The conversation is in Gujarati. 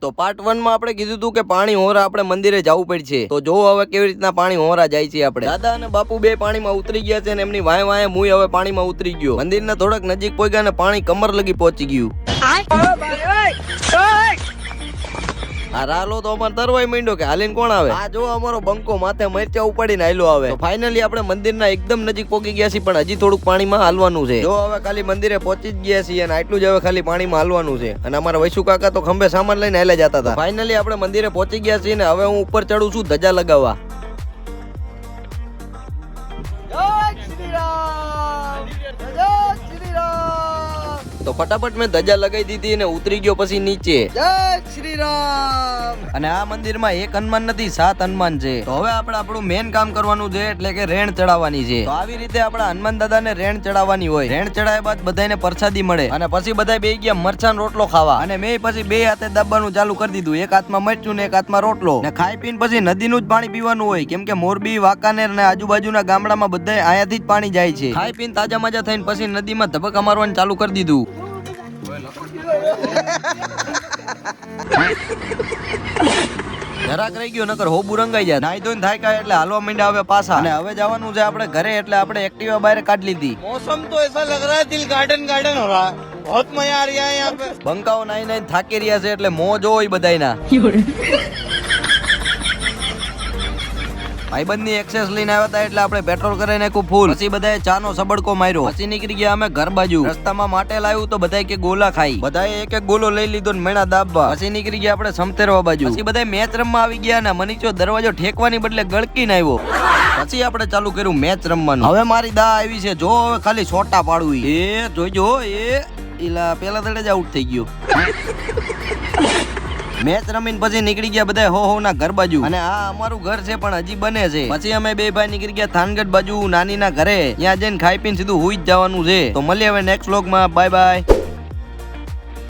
તો પાર્ટ 1 માં આપણે કીધું હતું કે પાણી હોરા આપણે મંદિરે જવું પડશે. તો જો હવે કેવી રીતના પાણી હોરા જાય છે. આપણે દાદા અને બાપુ બે પાણીમાં ઉતરી ગયા છે અને એમની વાય વાય મુય હવે પાણીમાં ઉતરી ગયો. મંદિરના થોડાક નજીક પહોંચ્યા અને પાણી કમર લગી પહોંચી ગયું. આ રાલો તો અમાર તરવાઈ માંડ્યો કે હાલીને કોણ આવે. આ જો અમારો બંકો માથે મરચા ઉપાડીને હાલ્યો આવે. તો ફાઇનલી આપણે મંદિરના એકદમ નજીક પહોંચી ગયા છીએ, પણ હજી થોડુંક પાણીમાં હાલવાનું છે. જો હવે ખાલી મંદિરે પહોંચી જ ગયા છીએ અને આટલું જ હવે ખાલી પાણીમાં હાલવાનું છે. અને અમારા વૈશુ કાકા તો ખંભે સામાન લઈને હાલ્યા જતા હતા. ફાઇનલી આપણે મંદિરે પહોંચી ગયા છીએ ને હવે હું ઉપર ચડું છું ધજા લગાવવા. તો ફટાફટ મેં ધજા લગાવી દીધી અને ઉતરી ગયો પછી નીચે. જય શ્રી રામ. અને આ મંદિરમાં એક હનુમાન નથી, 7 હનુમાન છે. તો હવે આપણે આપણું મેન કામ કરવાનું છે, એટલે કે રેણ ચડાવવાની છે. તો આવી રીતે આપણા હનુમાન દાદાને રેણ ચડાવવાની હોય. રેણ ચડાવ્યા બાદ બધાને પ્રસાદી મળે અને પછી બધા બે ગયા મરચાં રોટલો ખાવા. અને મેં પછી બે હાથે દાબવાનું ચાલુ કરી દીધું. એક હાથમાં મરચું ને એક હાથમાં રોટલો. ને ખાઈ પીને પછી નદીનું જ પાણી પીવાનું હોય, કેમ કે મોરબી, વાંકાનેર ને આજુબાજુના ગામડામાં બધા અહીંયાથી જ પાણી જાય છે. ખાઈ પીને તાજા માજા થઈને પછી નદીમાં ધબકા મારવાનું ચાલુ કરી દીધું. જરાક રહી ગયો નકર હોબુ રંગાઈ જાય. નાઈ ધોઈને થાય કાય એટલે હાલવા માંડ્યા હવે પાછા. અને હવે જવાનું છે આપણે ઘરે, એટલે આપણે એક્ટિવા બહાર કાઢી લીધી. मौसम तो ऐसा लग रहा है दिल गार्डन गार्डन हो रहा है, बहुत मजा आ रहा है यहाँ पे. બંકાઓ નાઈ નાઈ થાકી રહ્યા છે એટલે મોજ હોય બધાયના. ભાઈબંધ ની એક્સેસ લઈને આવ્યા હતા એટલે આપણે પેટ્રોલ કરી નાખ્યું ફૂલ. પછી બધાએ ચાનો સબડકો માર્યો. પછી નીકળી ગયા અમે ઘર બાજુ. રસ્તામાં માટે લાવ્યું તો બધાએ કે ગોલા ખાઈ. બધાએ એક એક ગોલો લઈ લીધો ને મેણા દાબવા. પછી નીકળી ગયા આપણે સમતેરવા બાજુ. પછી બધાએ મેચ રમવા આવી ગયા ને મનીચો દરવાજો ઠેકવાની બદલે ગળકીને આવ્યો. પછી આપણે ચાલુ કર્યું મેચ રમવાનું. હવે મારી દા આવી છે, જો હવે ખાલી છોટા પાડવું. એ જોઈજો એ એલા પેલા તડે જ આઉટ થઈ ગયો. મેચ રમીને પછી નીકળી ગયા બધા હો ના ઘર બાજુ. અને આ અમારું ઘર છે પણ હજી બને છે. પછી અમે બે ભાઈ નીકળી ગયા થાનગઢ બાજુ નાની ના ઘરે. ત્યાં જઈને ખાઈ પીને સીધું હુઈ જ જવાનું છે. તો મળીએ હવે નેક્સ્ટ વ્લોગમાં. Bye bye.